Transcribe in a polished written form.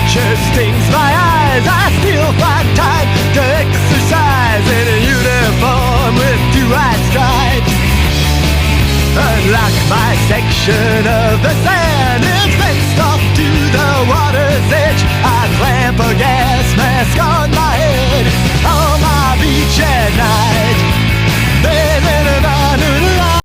picture stings my eyes. I still find time to exercise in a uniform with two white stripes. Unlock my section of the sand, it's fenced off to the water's edge. I clamp a gas mask on my head on my beach at night. Then in a